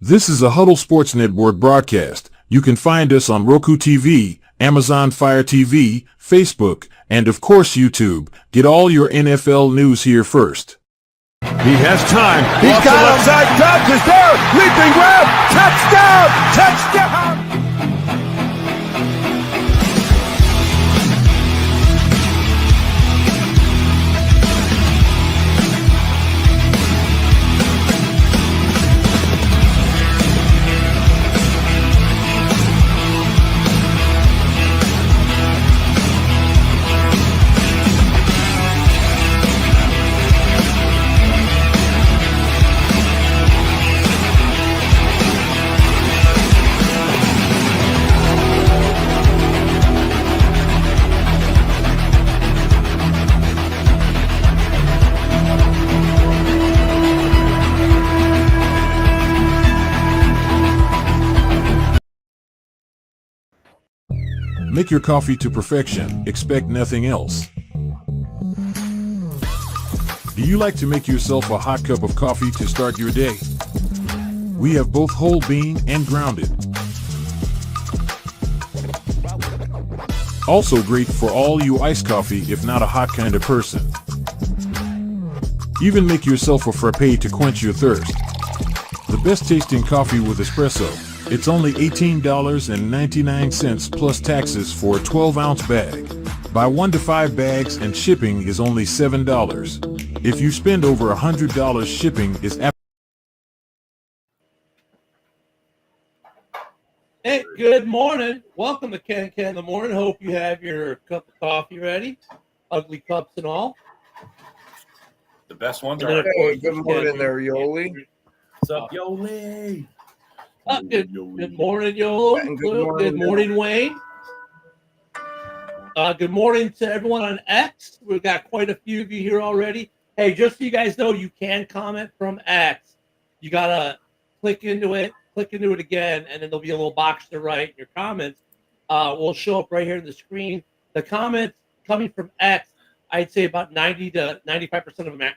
This is a Huddle Sports Network broadcast. You can find us on Roku TV, Amazon Fire TV, Facebook, and of course YouTube. Get all your NFL news here first. He has time. He's Off got the him. left side. Dobbs is there. Leaping grab. Touchdown. Touchdown. Make your coffee to perfection. Expect nothing else. Do you like to make yourself a hot cup of coffee to start your day? We have both whole bean and grounded. Also great for all you iced coffee if not a hot kind of person. Even make yourself a frappe to quench your thirst. The best tasting coffee with espresso. It's only $18.99 plus taxes for a 12-ounce bag. Buy 1 to 5 bags and shipping is only $7. If you spend over $100, shipping is Hey, good morning. Welcome to Ken in the Morning. Hope you have your cup of coffee ready. Ugly cups and all. The best ones And then, are. of course, Good morning there, Yoli. What's up, Yoli? Good morning, Yolo. And Good morning, Wayne. Good morning to everyone on X. We've got quite a few of you here already. Hey, just so you guys know, you can comment from X. You got to click into it again, and then there'll be a little box to write. Your comments will show up right here on the screen. The comments coming from X, I'd say about 90 to 95% of them.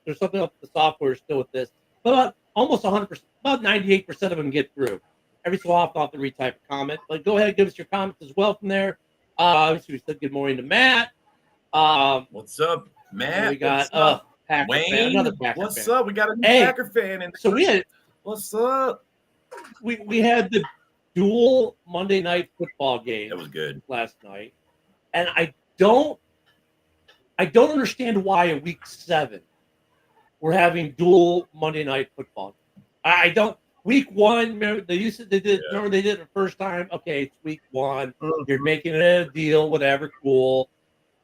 There's something up with the software still with this, but about almost 100%, about 98% of them get through. Every so often, I'll have to retype a comment. But go ahead and give us your comments as well from there. Obviously, we said good morning to Matt. What's up, Matt? We got What's up? Packer Wayne. fan, another Packer What's fan. up? We got a new Hey, Packer fan. And So we had what's up? we had the dual Monday night football game That was good. last night, and I don't understand why in week 7 we're having dual Monday night football. I don't. Week 1, remember they used to they did. Yeah. Remember they did it the first time. Okay, it's week 1. Mhm. You're making it a deal, whatever. Cool.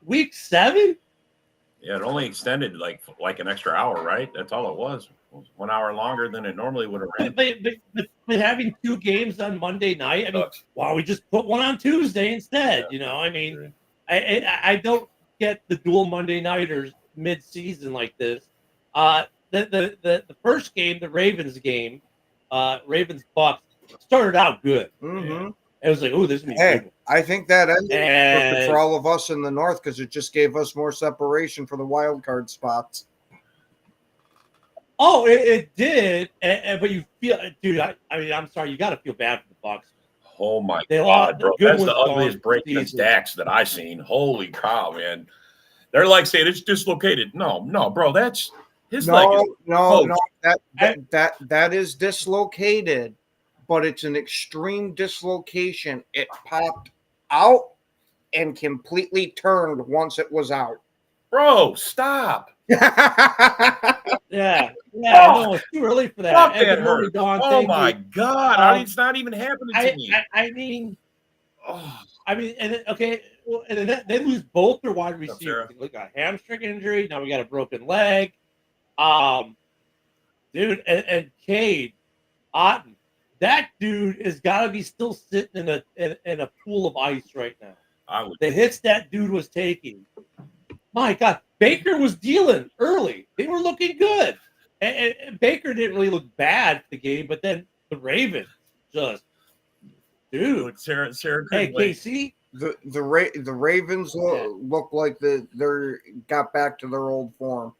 Week 7. Yeah, it only extended like an extra hour, right? That's all it was. It was 1 hour longer than it normally would have been. But having 2 games on Monday night, I mean, why don't we just put one on Tuesday instead? Yeah. You know, I mean, I don't get the dual Monday nighters mid-season like this. The first game, the Ravens game, Ravens Bucks started out good. Mm-hmm. It was like, oh, this is gonna be Hey, good. I think that ended And- perfect for all of us in the North because it just gave us more separation for the wild card spots. Oh, it did, but you feel, dude. I mean, I'm sorry, you got to feel bad for the Bucks. Oh my They god, lost- bro! good That's the ones ugliest gone break season. against Dax that I've seen. Holy cow, man! They're like saying it's dislocated. No, bro, that's his leg. No, poached. that is dislocated, but it's an extreme dislocation. It popped out and completely turned once it was out. Bro, stop! Yeah, Oh, no, it's too early for that. Fuck, Hey, that good morning, hurt. Dawn. Oh Thank my you. god, it's not even happening to me. I mean, Oh, and then, okay, well, and then they lose both their wide receivers. Sarah? They got a hamstring injury. Now we got a broken leg. Dude, and Cade Otton, that dude has got to be still sitting in a pool of ice right now. I would. The hits that dude was taking. My God, Baker was dealing early. They were looking good. And Baker didn't really look bad for the game, but then the Ravens just, dude. Look, Sarah Hey, couldn't wait. KC, The Ravens look like they're got back to their old form.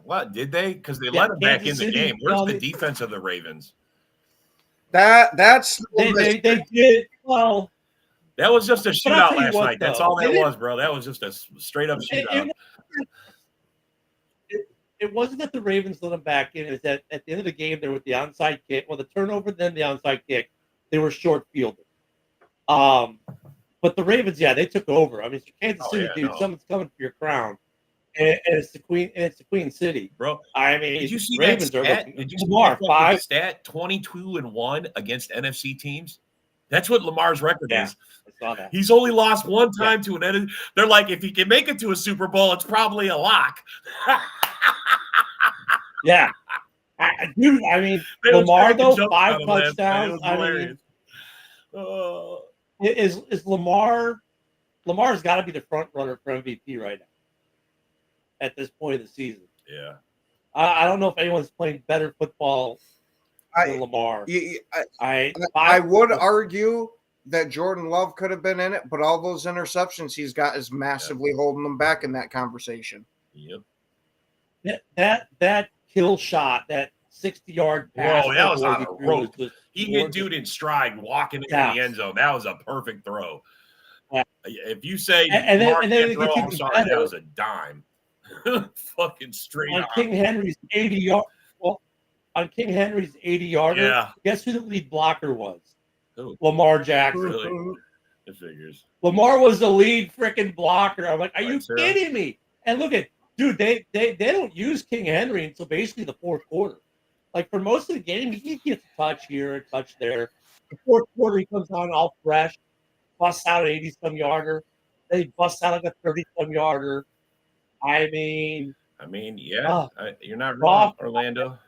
What did they? Because they Yeah, let him back in Kansas the City, game. Where's no, the they- defense of the Ravens? That's They did well. That was just a But I'll shootout tell you last what, night. That's though. all that They was, bro. That was just a straight up shootout. It wasn't that the Ravens let them back in. It's that at the end of the game, there with the onside kick, well, the turnover, then the onside kick, they were short fielded. But the Ravens, yeah, they took over. I mean, it's Kansas City, dude. No. Someone's coming for your crown, and it's the Queen. And it's the Queen City, bro. I mean, Did you see Ravens that are stat? looking. Did you see Lamar that fucking 5. stat? 22-1 against NFC teams. That's what Lamar's record Yeah, is. I saw that. He's only lost one time to an. They're like, if he can make it to a Super Bowl, it's probably a lock. Yeah, dude. I mean, They was Lamar cracking though, jokes 5 on him last night. It touchdowns. was I hilarious. mean, is Lamar? Lamar's got to be the front runner for MVP right now. At this point of the season, Yeah. I don't know if anyone's playing better football than Lamar. I would argue that Jordan Love could have been in it, but all those interceptions he's got is massively holding him back in that conversation. Yep. That kill shot, that 60-yard pass. Whoa, that was on a rope. was He hit dude in stride walking into the end zone. That was a perfect throw. Yeah. If you say and then can't it throw, gets I'm even sorry, better. that was a dime. Fucking straight on on. King Henry's 80-yard. Well, on King Henry's 80-yarder, Yeah. guess who the lead blocker was? Who? Lamar Jackson. Really? It figures. Lamar was the lead freaking blocker. I'm like, are you Right, Sarah? kidding me? And look at, dude, they don't use King Henry until basically the fourth quarter. Like for most of the game, he gets a touch here, a touch there. The fourth quarter, he comes on all fresh, busts out an 80-some yarder. Then he busts out like a 30-some yarder. I mean, yeah, you're not wrong, Goff. Orlando.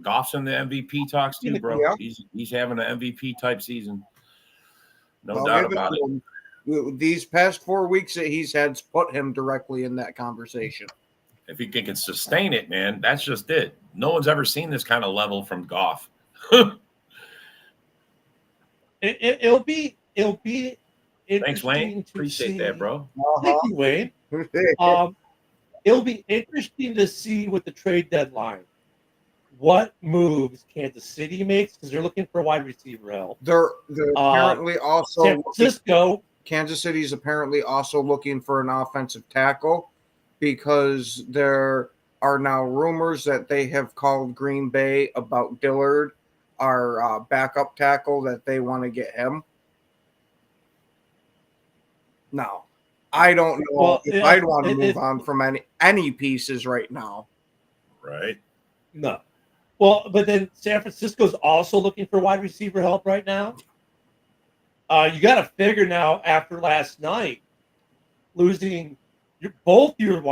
Goff's in the MVP talks too, bro. Yeah. He's having an MVP type season. No I'll doubt give it about to it. him. These past 4 weeks that he's had put him directly in that conversation. If he can sustain it, man, that's just it. No one's ever seen this kind of level from Goff. It'll be Thanks, Wayne. interesting to Appreciate see. that, bro. Thank you, Wayne. It'll be interesting to see with the trade deadline what moves Kansas City makes because they're looking for wide receiver help. They're apparently also San Francisco. Kansas City's apparently also looking for an offensive tackle because there are now rumors that they have called Green Bay about Dillard, our backup tackle, that they want to get him. Now, I don't know if I'd want to move on from any pieces right now. Right. No. Well, but then San Francisco's also looking for wide receiver help right now. You got to figure now after last night, losing both your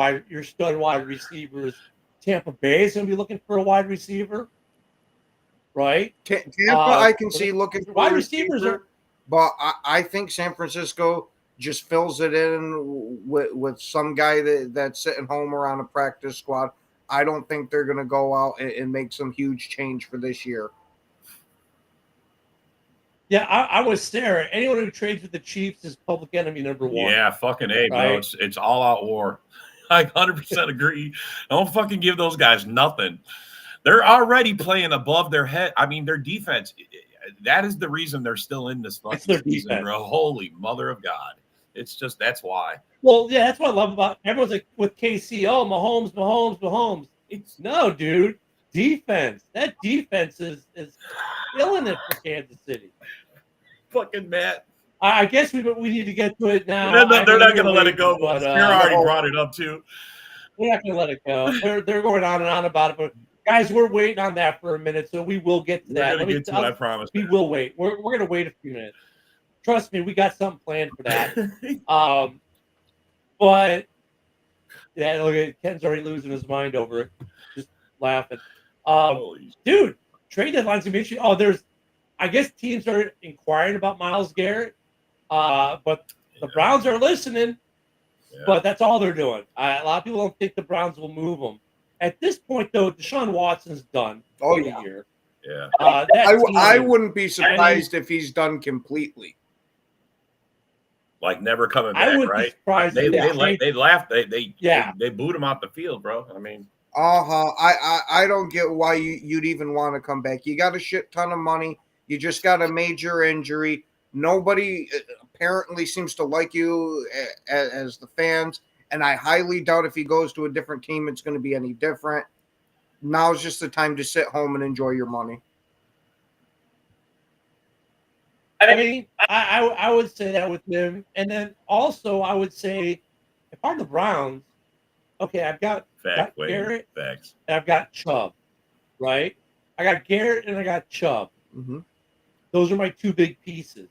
stud wide receivers. Tampa Bay is going to be looking for a wide receiver, right? Tampa, I can see looking for wide receivers but I think San Francisco just fills it in with some guy that's sitting home or on a practice squad. I don't think they're going to go out and make some huge change for this year. Yeah, I was there. Anyone who trades with the Chiefs is public enemy number one. Yeah, fucking A, bro. Right? It's all out war. I 100% agree. Don't fucking give those guys nothing. They're already playing above their head. I mean, their defense, that is the reason they're still in this fucking season, defense. bro. Holy mother of God. It's just, that's why. Well, yeah, that's what I love about everyone's like with KC. Oh, Mahomes. No, dude. Defense. That defense is killing it for Kansas City. Fucking Matt. I guess we need to get to it now. They're not going to let it go. But, You're already brought it up, too. We're not going to let it go. They're going on and on about it. But, guys, we're waiting on that for a minute, so we will get to that. We're going to get to it, I promise. We will wait. We're going to wait a few minutes. Trust me, we got something planned for that. But, yeah, look at Ken's already losing his mind over it. Just laughing. Dude, trade deadline's going to be interesting. Oh, I guess teams are inquiring about Myles Garrett. But the Browns are listening, but that's all they're doing. A lot of people don't think the Browns will move him. At this point, though, Deshaun Watson's done for the year. Yeah. I wouldn't be surprised if he's done completely. Like never coming I back, wouldn't be right? surprised They if laughed. They booed him out the field, bro. I mean, I don't get why you'd even want to come back. You got a shit ton of money. You just got a major injury. Nobody apparently seems to like you as the fans, and I highly doubt if he goes to a different team, it's going to be any different. Now's just the time to sit home and enjoy your money. I mean, I would say that with him, and then also I would say if I'm the Browns, okay, I've got Garrett, Facts. and I've got Chubb, right? I got Garrett and I got Chubb. Mm-hmm. Those are my two big pieces.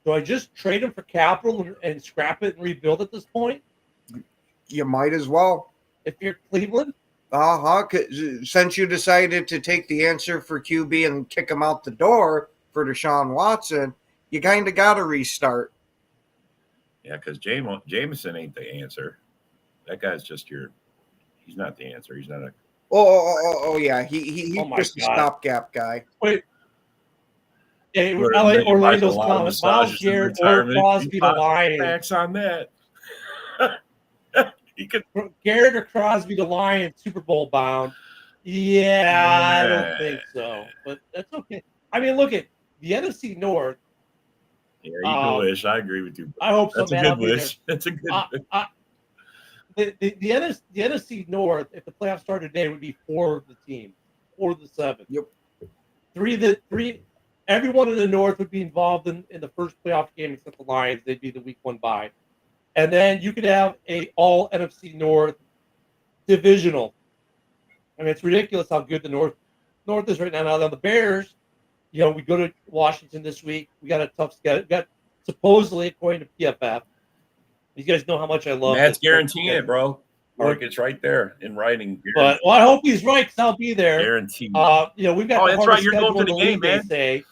Do I just trade them for capital and scrap it and rebuild at this point? You might as well. If you're Cleveland? Since you decided to take the answer for QB and kick him out the door for Deshaun Watson, you kind of got to restart. Yeah, because Jameson ain't the answer. That guy's just he's not the answer. He's not a. Oh yeah. He's Oh my just a God. stopgap guy. Wait. Yeah, Orlando's comments. Miles Garrett or Crosby the Lions. Facts on that. He could. Garrett or Crosby the Lions Super Bowl bound. Yeah, I don't think so. But that's okay. I mean, look at the NFC North. Yeah, you can wish. I agree with you. I hope so, That's man. a I'll good be wish. That's a good wish. The NFC North, if the playoffs started today, would be 4 of the teams, 4 of the 7. Yep. Three. Everyone in the North would be involved in the first playoff game except the Lions. They'd be the week 1 bye. And then you could have a all NFC North divisional. I mean, it's ridiculous how good the North is right now. Now the Bears, we go to Washington this week. We got a tough schedule. We got supposedly, according to PFF, you guys know how much I love. That's guaranteeing it, bro. Mark, it's right there in writing. But I hope he's right because I'll be there. Guaranteed. We've got. Oh, that's right. You're going to the game, league, man. They say.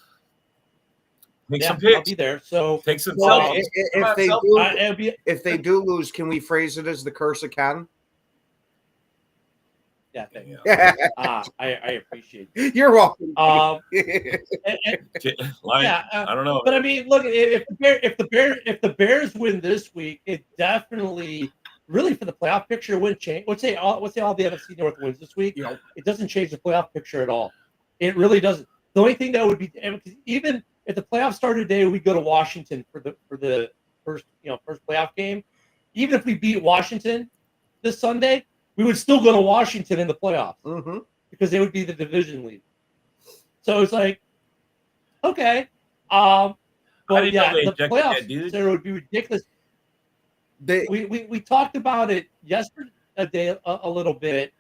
Take some I'll pics. be there. So Take some Well, selfies. if they do lose, can we phrase it as the curse of Ken? Yeah, thank you. Yeah. I appreciate it. You're welcome. And, I don't know. But I mean, look, if the Bears win this week, it definitely, really for the playoff picture, wouldn't change. Let's say all the NFC North wins this week. It doesn't change the playoff picture at all. It really doesn't. The only thing that would be, even if the playoffs started today, we go to Washington for the first playoff game. Even if we beat Washington this Sunday, we would still go to Washington in the playoffs because they would be the division lead. So it's like, okay, but yeah, the playoffs there would be ridiculous. We talked about it yesterday a little bit.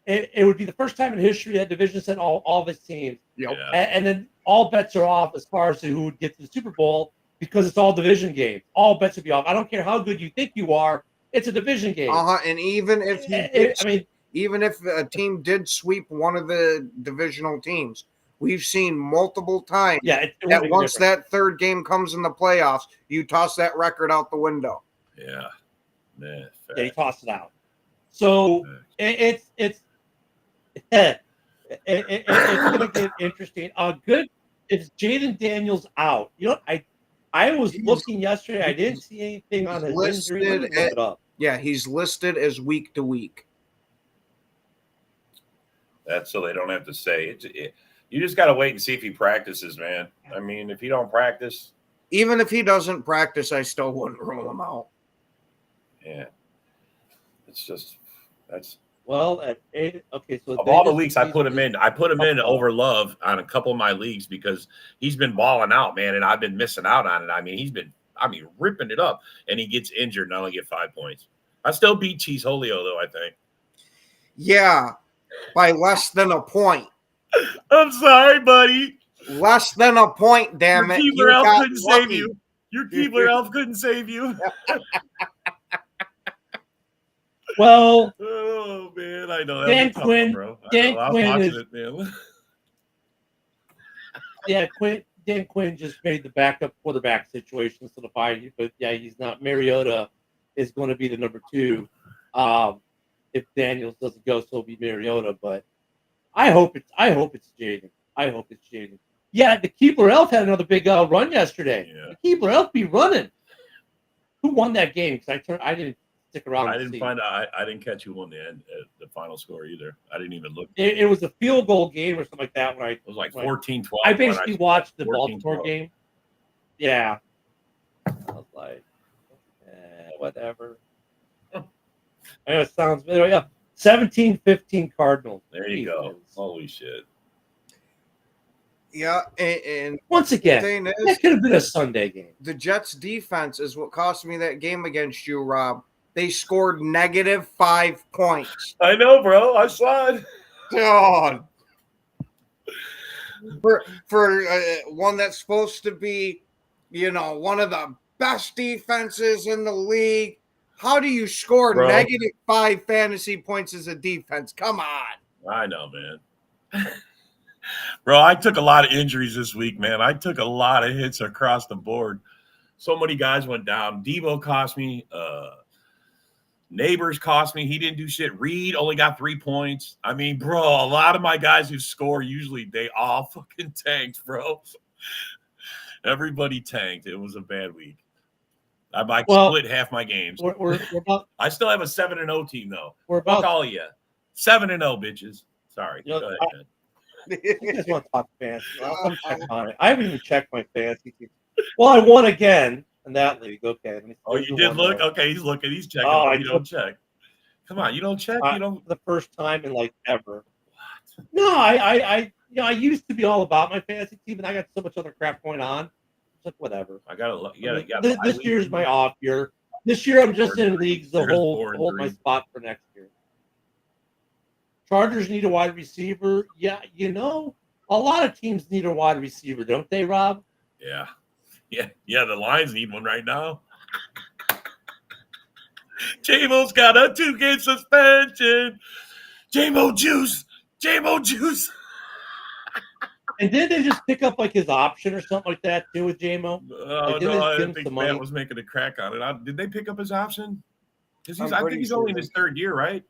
It would be the first time in history that division sent all of its teams. Yep. And then all bets are off as far as to who would get to the Super Bowl because it's all division games. All bets would be off. I don't care how good you think you are. It's a division game. And even if even if a team did sweep one of the divisional teams, we've seen multiple times that once that third game comes in the playoffs, you toss that record out the window. Yeah. Man, yeah, you toss it out. So it's going to get interesting. Good if Jaden Daniels out. I was looking yesterday. I didn't see anything on his injury. Look it up. Yeah, he's listed as week to week. That's so they don't have to say it. You just got to wait and see if he practices, man. I mean, if he don't practice. Even if he doesn't practice, I still wouldn't rule him out. Yeah. It's just, that's. Well, okay. So of all the leagues I put him in over Love on a couple of my leagues because he's been balling out, man, and I've been missing out on it. I mean, he's been ripping it up, and he gets injured and I only get 5 points. I still beat Cheese Holio, though, I think. Yeah, by less than a point. I'm sorry, buddy. Less than a point, damn it. Your Keebler Elf couldn't save you. Your Keebler Elf couldn't save you. Well, oh man, I know that Dan Quinn, bro. Dan Quinn is, it, man. Yeah, Dan Quinn just made the backup quarterback situation solidified, but yeah, he's not. Mariota is going to be the number 2. If Daniels doesn't go, so it'll be Mariota. But I hope it's Jaden. I hope it's Jaden. Yeah, the Keebler Elf had another big run yesterday. Yeah. The Keebler Elf be running. Who won that game? Because I didn't stick around. I and didn't see. find out. I didn't catch who won the final score either. I didn't even look. It was a field goal game or something like that. When It was like when 14-12. I basically watched the 14-12. Baltimore game. Yeah, I was like, whatever. I know it sounds better. Yeah, 17-15 Cardinals. There you go. Jesus. Holy shit. Yeah, and Once the again, thing that is, could have been a Sunday game. the Jets' defense is what cost me that game against you, Rob. They scored -5 points. I know, bro. I saw it. God. For one that's supposed to be, one of the best defenses in the league, how do you score Bro. -5 fantasy points as a defense? Come on. I know, man. Bro, I took a lot of injuries this week, man. I took a lot of hits across the board. So many guys went down. Debo cost me. Neighbors cost me. He didn't do shit. Reed only got 3 points. I mean, bro, a lot of my guys who score, usually they all fucking tanked, bro. Everybody tanked. It was a bad week. I might split half my games. We're about. I still have a 7-0 team, though. We're Fuck about. all of you. 7-0, bitches. Sorry. You know, Go ahead, man. You guys want to talk fantasy? I'll check on it. I haven't even checked my fantasy team. Well, I won again in that league. Okay. Let me see Oh, you did look? Okay, he's looking. He's checking. Oh, You don't check. Come on, you don't check. You don't. For the first time in like ever. What? No, I used to be all about my fantasy team, and I got so much other crap going on. It's like whatever. I gotta. Yeah. This year's my off year. This year I'm just in leagues to There's hold my spot for next year. Chargers need a wide receiver. Yeah, a lot of teams need a wide receiver, don't they, Rob? Yeah. Yeah. The Lions need one right now. J-Mo's got a 2-game suspension. J-Mo juice. And did they just pick up like his option or something like that too with J-Mo? Oh, no, I didn't think Matt was making a crack on it. Did they pick up his option? Because I think he's only in his third year, right?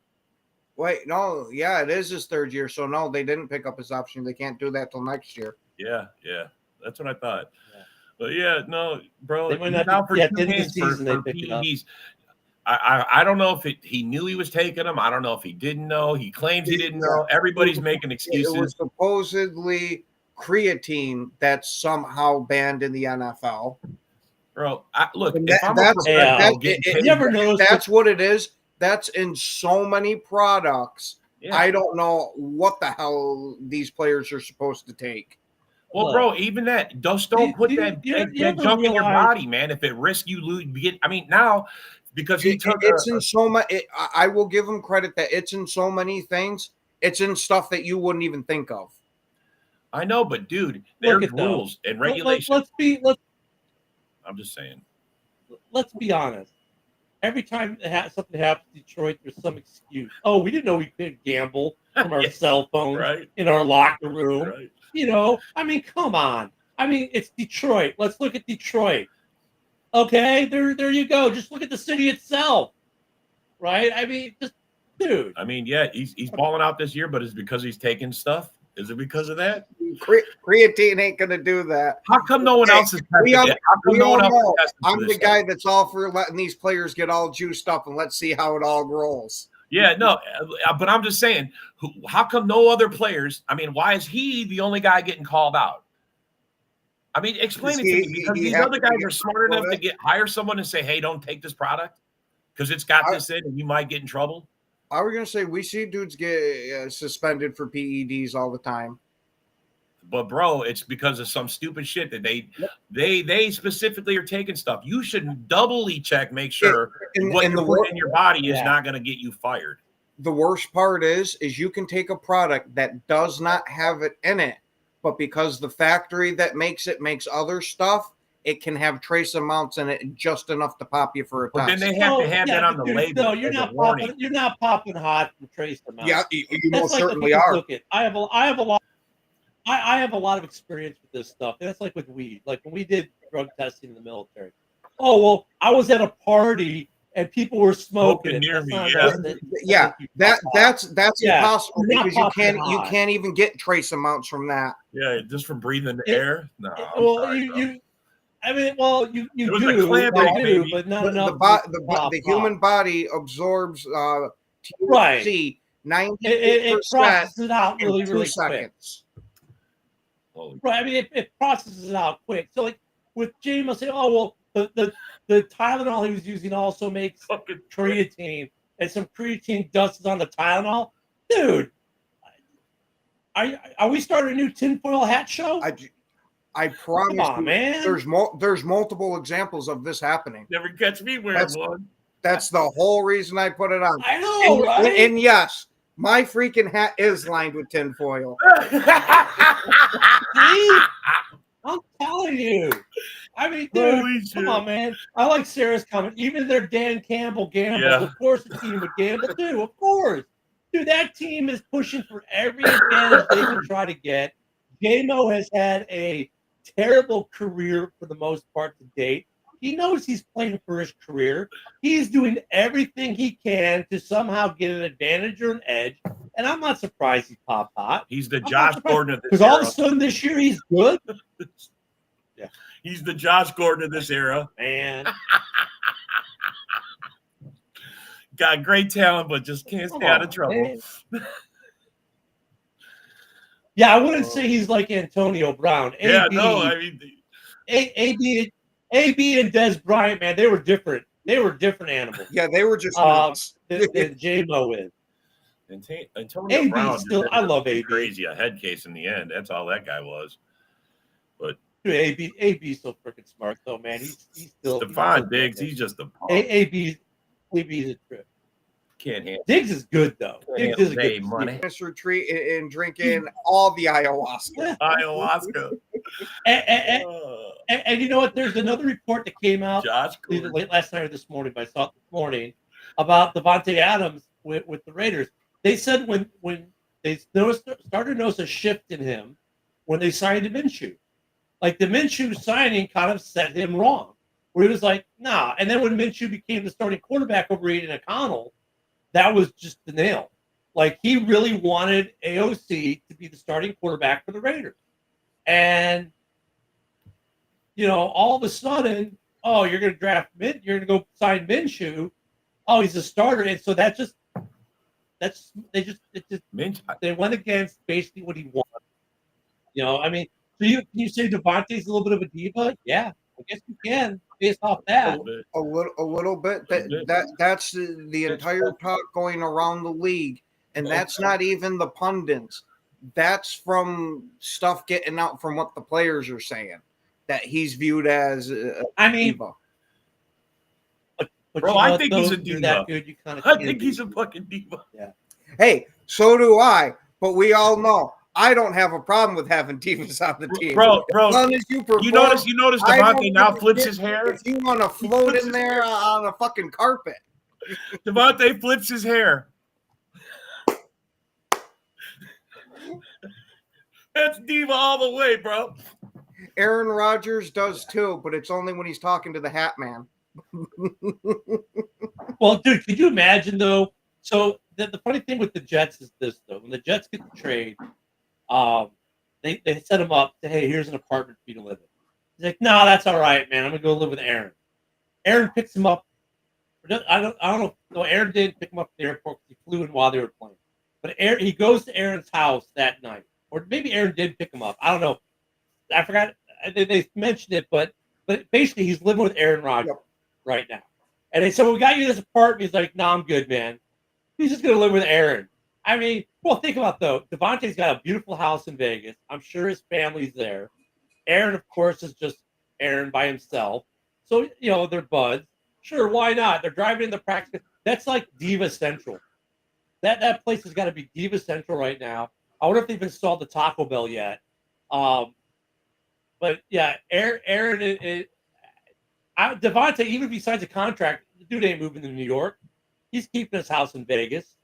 Wait, no, yeah, it is his third year. So no, they didn't pick up his option. They can't do that till next year. Yeah, that's what I thought. Yeah. But yeah, no, bro. They might not now for 2 games for PEDs. I don't know if he knew he was taking them. I don't know if he didn't know. He claims he didn't know. Everybody's making excuses. It was supposedly creatine that's somehow banned in the NFL. Bro, look, you never know. That's what it is. That's in so many products. Yeah. I don't know what the hell these players are supposed to take. Well, bro, even that, just don't put that junk in your body, man. If it risks you lose, now because he took it's in so much. I will give him credit that it's in so many things. It's in stuff that you wouldn't even think of. I know, but dude, there's rules and regulations. I'm just saying. Let's be honest. Every time something happens in Detroit, there's some excuse. Oh, we didn't know we could gamble from our cell phones in our locker room. Right. Come on. It's Detroit. Let's look at Detroit. Okay, there you go. Just look at the city itself. Right? Dude. Yeah, he's balling out this year, but it's because he's taking stuff. Is it because of that? Creatine ain't going to do that. How come no one else is testing it? I'm the guy that's all for letting these players get all juiced up and let's see how it all rolls. Yeah, no, but I'm just saying, how come no other players? Why is he the only guy getting called out? Explain it to me, because these other guys are smart enough to hire someone and say, hey, don't take this product because it's got this in and you might get in trouble. I was going to say, we see dudes get suspended for PEDs all the time. But, bro, it's because of some stupid shit that they specifically are taking stuff. You should doubly check, make sure what you're putting in your body is not going to get you fired. The worst part is you can take a product that does not have it in it, but because the factory that makes it makes other stuff, it can have trace amounts in it just enough to pop you for a test. But then they have to have that on the label. No, you're not popping hot from trace amounts. Yeah, you most certainly are. I have a lot. I have a lot of experience with this stuff. That's like with weed. Like when we did drug testing in the military. Oh well, I was at a party and people were smoking near me. That's impossible because you can't even get trace amounts from that. Yeah, just from breathing the air. No. Well, I mean, well, you It was a do, clam you bake, do, baby. but not The, enough. the human body absorbs Right. THC 98% It processes it out in really, 2 really quick. seconds. Holy Right. I mean, it processes it out quick. So, like with James, I'll say, oh well, the Tylenol he was using also makes fucking creatine, and some creatine dust is on the Tylenol, dude. Are we starting a new tinfoil hat show? I promise Come on, you, man. there's multiple examples of this happening. never catch me wearing one. That's the whole reason I put it on. I know, right? And yes, my freaking hat is lined with tinfoil. See? I'm telling you. I mean, dude, Holy shit. come on, man. I like Sarah's comment. Even their Dan Campbell gambles. Yeah. Of course, the team would gamble too. Of course. Dude, that team is pushing for every advantage they can try to get. J-Mo has had a terrible career for the most part to date. He knows he's playing for his career. He's doing everything he can to somehow get an advantage or an edge. And I'm not surprised he popped hot. He's the Josh Gordon of this because era. all of a sudden this year he's good. He's the Josh Gordon of this era. Man. Got great talent, but just can't stay out of trouble. Yeah, I wouldn't say he's like Antonio Brown. Yeah, AB, no, I mean, AB and Des Bryant, man, they were different. They were different animals. Yeah, they were just nuts. Than J-Mo is. Antonio AB Brown still, just I love AB. crazy a head case in the end. That's all that guy was. But Dude, AB's so freaking smart though, man. He's still Stephon Diggs, he's just a punk. AB's a trip. Can't handle Diggs is good though. Diggs is a good money. Mr. Treat and drinking all the ayahuasca. Ayahuasca. And you know what? There's another report that came out Josh either Gordon. late last night or this morning, but I saw it this morning about Devontae Adams with the Raiders. They said when they started to notice a shift in him when they signed Minshew. Like the Minshew signing kind of set him wrong, where he was like, nah. And then when Minshew became the starting quarterback over Aiden O'Connell, that was just the nail. Like he really wanted AOC to be the starting quarterback for the Raiders. And, you know, all of a sudden, oh, you're going to draft you're going to go sign Minshew. Oh, he's a starter. And so they went against basically what he wanted. You know, I mean, so you say Devontae's a little bit of a diva? Yeah, I guess you can based off that. A little bit. That's the entire talk going around the league, and that's not even the pundits. That's from stuff getting out from what the players are saying that he's viewed as a diva. But Bro, I think he's a diva. That good, you kind of I think he's a fucking diva. Yeah. Hey, so do I. But we all know I don't have a problem with having divas on the team. Bro, as long as you perform, you notice Devontae now flips his hair? If you want to float in there on a fucking carpet. Devontae flips his hair. That's diva all the way, bro. Aaron Rodgers does too, but it's only when he's talking to the Hat Man. Well, dude, could you imagine though? So the funny thing with the Jets is this though: when the Jets get the trade, they set him up. Say, hey, here's an apartment for you to live in. He's like, no, that's all right, man. I'm gonna go live with Aaron. Aaron picks him up. I don't know. No, Aaron didn't pick him up at the airport because he flew in while they were playing. But he goes to Aaron's house that night, or maybe Aaron did pick him up. I don't know. I forgot. They mentioned it, but basically he's living with Aaron Rodgers right now. And they said, well, we got you this apartment. He's like, no, I'm good, man. He's just going to live with Aaron. I mean, well, think about though. Devontae's got a beautiful house in Vegas. I'm sure his family's there. Aaron, of course, is just Aaron by himself. So, you know, they're buds. Sure, why not? They're driving in the practice. That's like Diva Central. That place has got to be Diva Central right now. I wonder if they've installed the Taco Bell yet. But yeah, Aaron, Devontae, even if he signs a contract, the dude ain't moving to New York. He's keeping his house in Vegas.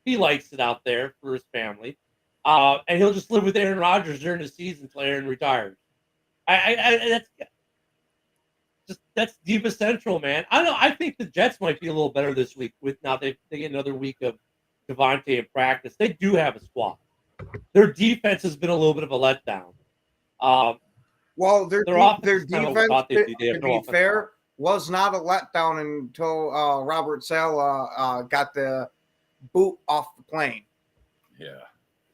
He likes it out there for his family. And he'll just live with Aaron Rodgers during the season until Aaron retires. That's Diva Central, man. I don't know. I think the Jets might be a little better this week with now they get another week of Devontae in practice. They do have a squad. Their defense has been a little bit of a letdown. Well, their offense is kinda defense, what they do. They have to no be offense. fair, was not a letdown until Robert Saleh got the boot off the plane. Yeah.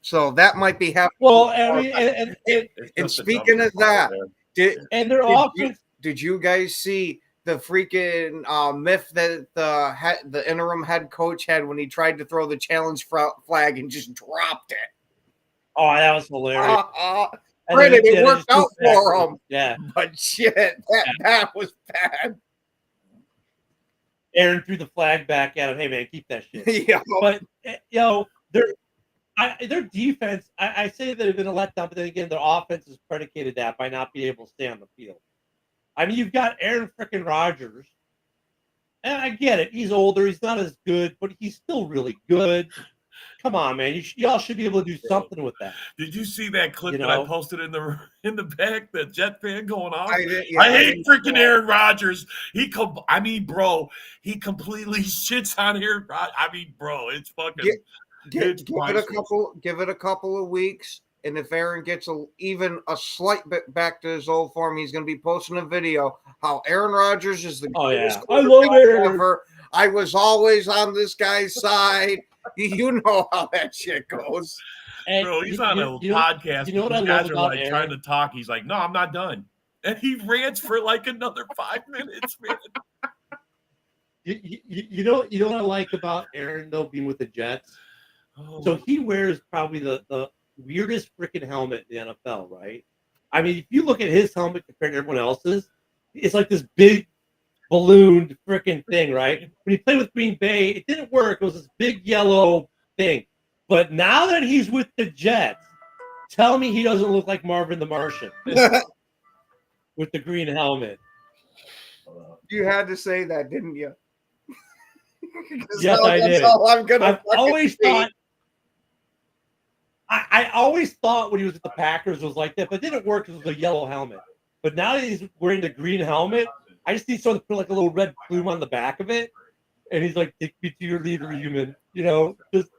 So that might be happening. Well, I mean, And It's just a speaking dumpster of that, fire did their offense. did you guys see the freaking myth that the interim head coach had when he tried to throw the challenge flag and just dropped it? Oh, that was hilarious. And Granted, then- it yeah, worked they out just threw for back. him, Yeah, but shit, that was bad. Aaron threw the flag back at him. Hey man, keep that shit. Yeah. But their defense. I say they're going to let down, but then again, their offense is predicated that by not being able to stay on the field. I mean, you've got Aaron freaking Rodgers, and I get it. He's older. He's not as good, but he's still really good. Come on, man. Y'all should be able to do something with that. Did you see that clip You that I know? posted in the back? The Jet fan going off. I I hate didn't- freaking Aaron Rodgers. Bro, he completely shits on Aaron Rodgers. I mean, bro, it's fucking. Give It's it a priceless. give it a couple of weeks, and if Aaron gets even a slight bit back to his old form, he's going to be posting a video how Aaron Rodgers is the Oh, greatest yeah. I love quarterback Aaron. ever. I was always on this guy's side. You know how that shit goes. And Bro, he's on a podcast. You know what I These love guys are about like Aaron? trying to talk. He's like, no, I'm not done. And he rants for like another 5 minutes, man. You know what I like about Aaron though being with the Jets. Oh, So he wears probably the weirdest freaking helmet in the NFL, right? I mean, if you look at his helmet compared to everyone else's, it's like this big ballooned freaking thing, right? When he played with Green Bay, it didn't work. It was this big yellow thing. But now that he's with the Jets, tell me he doesn't look like Marvin the Martian with the green helmet. You had to say that, didn't you? Yes, I that's did. all I'm gonna I've fucking always say. thought. I always thought when he was at the Packers was like that, but it didn't work because it was a yellow helmet. But now that he's wearing the green helmet, I just need someone to put like a little red plume on the back of it, and he's like, "Take me to your leader, human." You know, just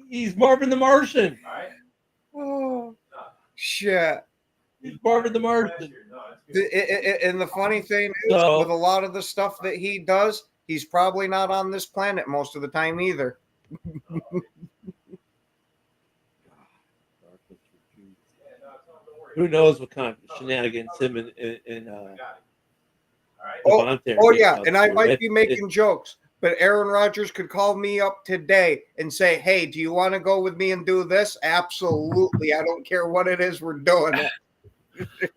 he's Marvin the Martian. Oh, shit. He's Marvin the Martian. And the funny thing is, So- with a lot of the stuff that he does, he's probably not on this planet most of the time either. Who knows what kind of shenanigans him and Oh, Devontae are Oh getting yeah, up and I to. might It- be making jokes, but Aaron Rodgers could call me up today and say, "Hey, do you want to go with me and do this?" Absolutely. I don't care what it is we're doing.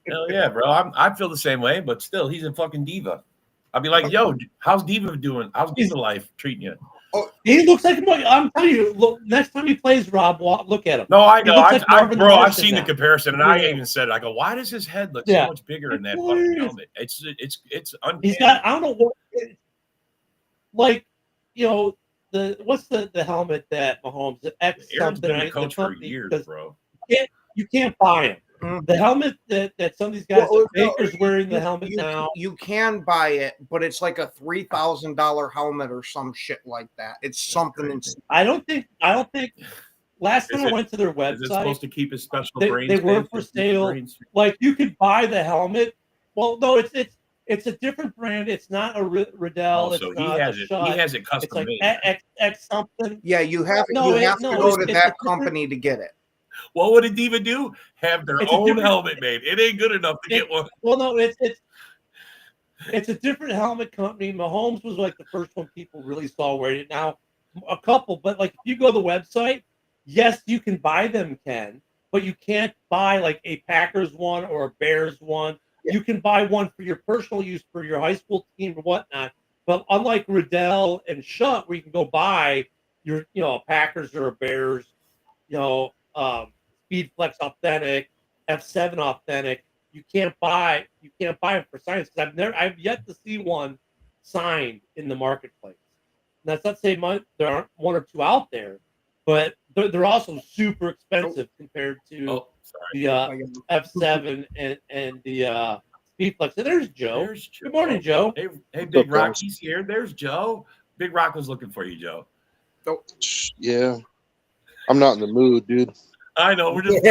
hell yeah, bro. I feel the same way, but still, he's a fucking diva. I'll be like, yo, how's Diva doing? How's Diva life treating you? He looks like I'm telling you. Look, next time he plays Rob, look at him. No, I He know. looks like Marvin the Bro, I've Martian seen now. the comparison, and I Yeah. even said, I go, why does his head look Yeah. so much bigger in that It's fucking hilarious. helmet? It's uncanny. He's got. I don't know what. Like, what's the helmet that Mahomes X Aaron's something been a right? coach The for company, years, because bro. you can't buy him. Mhm. The helmet that some of these guys, Well, Baker's wearing the helmet now. You can buy it, but it's like a $3,000 helmet or some shit like that. It's something crazy. insane. I don't think. Last time Is I it- went to their Is it website, supposed to keep his special They- brain? they were space? for His sale. brains- like you could buy the helmet. Well, no, it's a different brand. It's not a Riddell. Oh, so it's he not has a it. Shutt. He has it It's custom like made. X something. Yeah, you have No, to no, go it's to a that different- company to get it. What would a diva do? Have their It's a own different- helmet made. It ain't good enough to get one. Well, no, it's a different helmet company. Mahomes was like the first one people really saw wearing it. Now, a couple, but like if you go to the website, yes, you can buy them, Ken, but you can't buy like a Packers one or a Bears one. Yeah. You can buy one for your personal use for your high school team or whatnot. But unlike Riddell and Shutt, where you can go buy your, a Packers or a Bears, Speed Flex Authentic, F7 Authentic, you can't buy them for signs because I've yet to see one signed in the marketplace. And that's not saying there aren't one or two out there, but they're also super expensive compared to Oh, sorry. the F7 and the Speed Flex. And there's Joe. There's Joe. Good morning, Joe. Hey, Big Rock, he's here. There's Joe. Big Rock was looking for you, Joe. Yeah. I'm not in the mood, dude. I know. We're just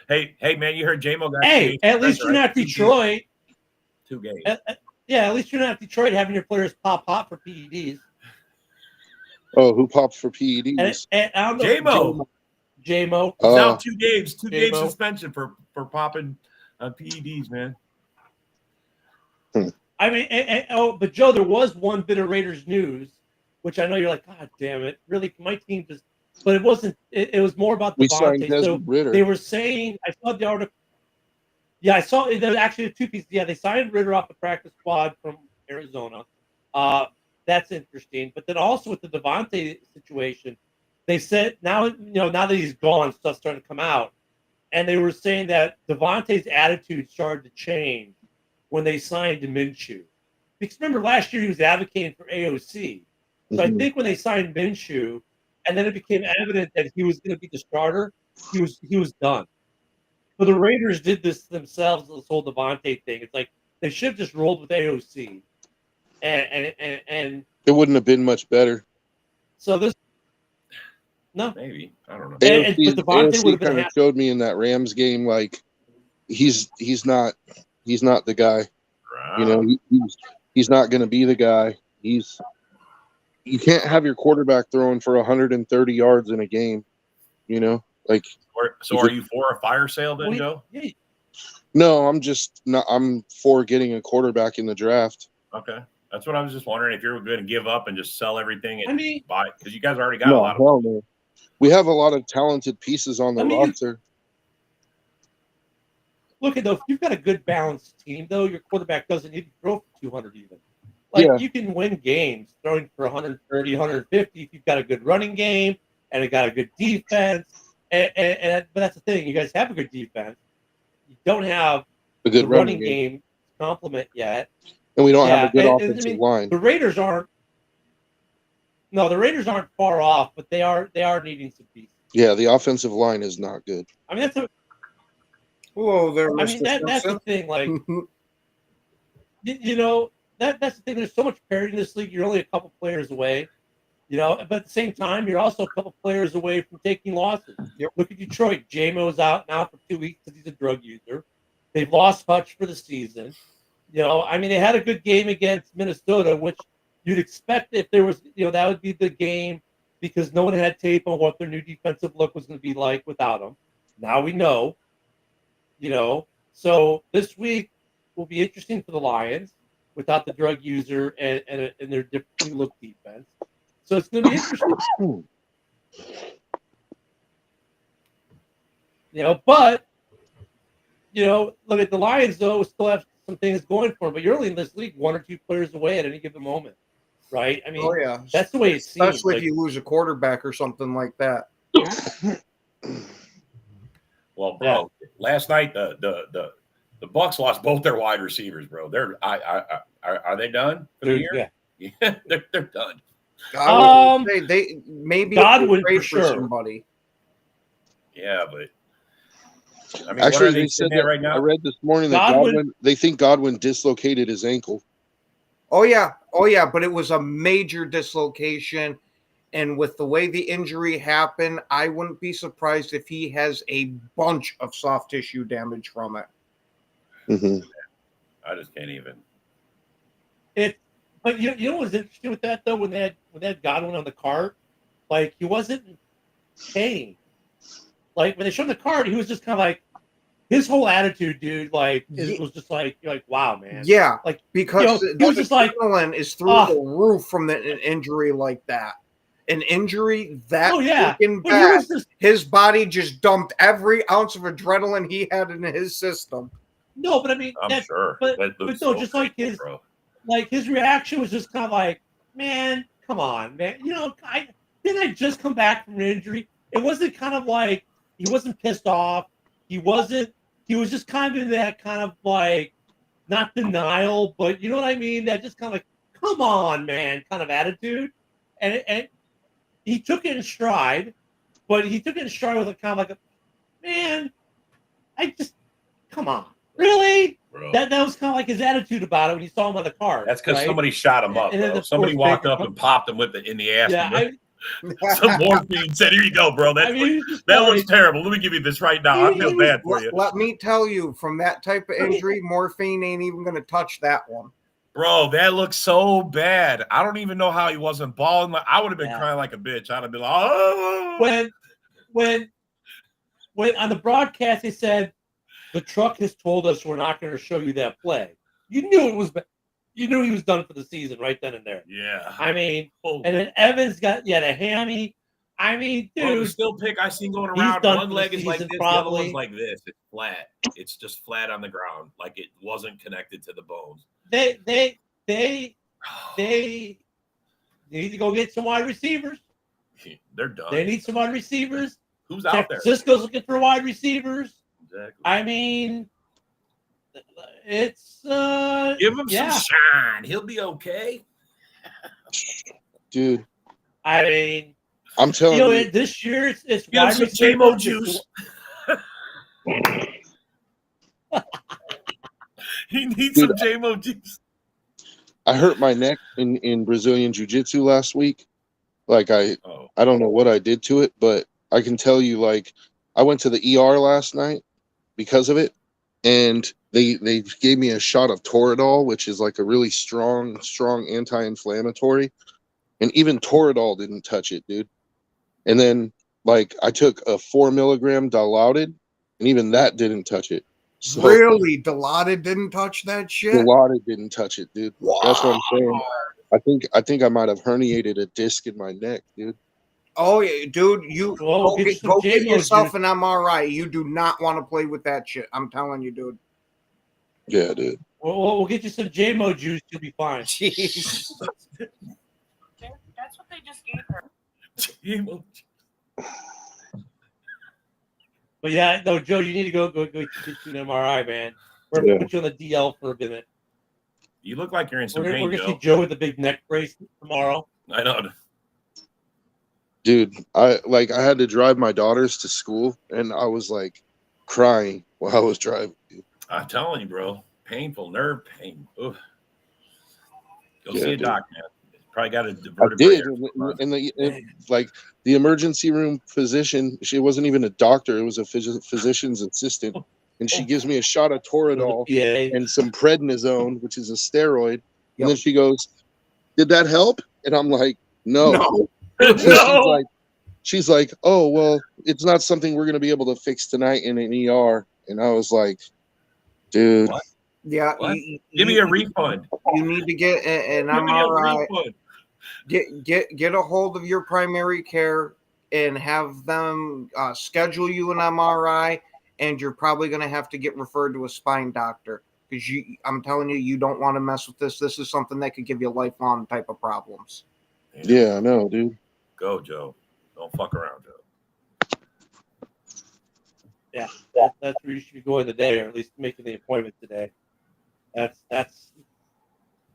Hey, man, you heard J-Mo got Hey, at least you're not Detroit. 2 games. Yeah, at least you're not Detroit having your players pop hot for PEDs. Oh, who popped for PEDs? And I don't know. J-Mo. J-Mo. It's now 2 games, 2 game J-Mo. suspension for popping PEDs, man. I mean, but Joe, there was one bit of Raiders news, which I know you're like, God damn it, really? My team just, but it wasn't. It was more about We signed Devontae. Desmond Ridder. They were saying, I saw the article. Yeah, I saw. There's actually 2 pieces. Yeah, they signed Ridder off the practice squad from Arizona. That's interesting. But then also with the Devontae situation, they said now that he's gone, stuff's starting to come out, and they were saying that Devontae's attitude started to change when they signed Minshew. Because remember last year he was advocating for AOC. So I think when they signed Minshew, and then it became evident that he was going to be the starter, he was done. So the Raiders did this themselves, this whole Devontae thing. It's like they should have just rolled with AOC, and it wouldn't have been much better. So this, no, maybe I don't know. AOC kind of showed me in that Rams game, like he's not the guy. Wow. He's not going to be the guy. You can't have your quarterback throwing for 130 yards in a game. So are you for a fire sale then, Joe? No, I'm for getting a quarterback in the draft. Okay. That's what I was just wondering, if you're going to give up and just sell everything and buy, because you guys already got a lot of. No. We have a lot of talented pieces on the roster. Look at if you've got a good balanced team, though, your quarterback doesn't need to throw for 200 even. You can win games throwing for 130, 150 if you've got a good running game and you got a good defense. But that's the thing, you guys have a good defense. You don't have a good running game complement yet. And we don't have a good offensive line. The Raiders aren't far off, but they are needing some pieces. Yeah, the offensive line is not good. I mean, that's the thing. Like, that's the thing. There's so much parity in this league. You're only a couple players away, But at the same time, you're also a couple players away from taking losses. Yep. Look at Detroit. J-Mo's out now for 2 weeks because he's a drug user. They've lost Hutch for the season. I mean, they had a good game against Minnesota, which you'd expect if there was, that would be the game because no one had tape on what their new defensive look was going to be like without him. Now we know, So this week will be interesting for the Lions without the drug user and their different look defense. So it's going to be interesting. But look at the Lions though, still have some things going for them, but you're only in this league 1 or 2 players away at any given moment, right? I mean, that's the way it seems. Especially if you lose a quarterback or something like that. Well, bro, last night the Bucs lost both their wide receivers, bro. Are they done for the year? Yeah, they're done. I would say they maybe Godwin trade for sure. somebody. Yeah, but I mean, actually, they said that right now? I read this morning that they think Godwin dislocated his ankle. Oh yeah, but it was a major dislocation, and with the way the injury happened, I wouldn't be surprised if he has a bunch of soft tissue damage from it. Mm-hmm. I just can't even. But you know what's interesting with that though? When they had Godwin on the cart, like he wasn't in pain. Like when they showed the card, he was just kind of like his whole attitude, dude. Like it was just like you're like, wow, man. Yeah, like because he was just like adrenaline is through the roof from an injury like that. An injury that freaking bad, his body just dumped every ounce of adrenaline he had in his system. No, but I mean, I'm sure. But no, just like his reaction was just kind of like, man, come on, man. I just come back from an injury. It wasn't kind of like he wasn't pissed off. He was just kind of in that kind of like, not denial, but you know what I mean? That just kind of like, come on, man, kind of attitude. And he took it in stride, but he took it in stride with a kind of like, man, come on. Really? Bro. That was kind of like his attitude about it when he saw him on the card. That's because somebody shot him up. Somebody walked up and popped him in the ass. Yeah, Some morphine. Said, "Here you go, bro. That looks terrible. Let me give you this right now. I feel bad for you." Let me tell you, from that type of injury, morphine ain't even going to touch that one. Bro, that looks so bad. I don't even know how he wasn't balling. I would have been crying like a bitch. I'd have been like, "Oh!" When on the broadcast they said the truck has told us we're not going to show you that play. You knew it was. You knew he was done for the season right then and there. Yeah. I mean, and then Evans got the hammy. I mean, dude. The still pick I seen going around, one leg is like this, the other one's like this. It's flat. It's just flat on the ground, like it wasn't connected to the bones. They need to go get some wide receivers. They're done. They need some wide receivers. Who's out there? Cisco's looking for wide receivers. Exactly. I mean, it's give him some shine. He'll be okay. Dude. I mean, I'm telling you, this year it's give him some JMO juice. He needs some JMO juice. I hurt my neck in Brazilian Jiu-Jitsu last week. Like I don't know what I did to it, but I can tell you, like, I went to the ER last night because of it, and they gave me a shot of Toradol, which is like a really strong anti-inflammatory, and even Toradol didn't touch it, dude. And then, like, I took a 4 milligram Dilaudid, and even that didn't touch it. So, really? Dilaudid didn't touch that shit? Dilaudid didn't touch it, dude. Wow. That's what I'm saying. I think I might have herniated a disc in my neck, dude. Oh, yeah, dude, you go get yourself an MRI. You do not want to play with that shit. I'm telling you, dude. Yeah, dude. We'll get you some JMO juice. You'll be fine. Jeez. That's what they just gave her. JMO. But yeah, no, Joe, you need to go get you an MRI, man. We're gonna put you on the DL for a minute. You look like you're in some pain, We're gonna see Joe with the big neck brace tomorrow. I know. Dude, I had to drive my daughters to school, and I was like crying while I was driving. I'm telling you, bro, painful nerve pain. Oof. Go see a doc, man. Probably got a vertebrae. I did, and the emergency room physician. She wasn't even a doctor; it was a physician's assistant, and she gives me a shot of Toradol and some prednisone, which is a steroid. And then she goes, "Did that help?" And I'm like, "No." No. She's like, "Oh, well, it's not something we're going to be able to fix tonight in an ER." And I was like, "Dude, what? Yeah, give me a refund. You need to get an MRI. Get a hold of your primary care and have them schedule you an MRI, and you're probably going to have to get referred to a spine doctor because I'm telling you, you don't want to mess with this. This is something that could give you lifelong type of problems. Yeah, I know, dude. Go, Joe. Don't fuck around, Joe. Yeah, that's where you should be going today, or at least making the appointment today. That's.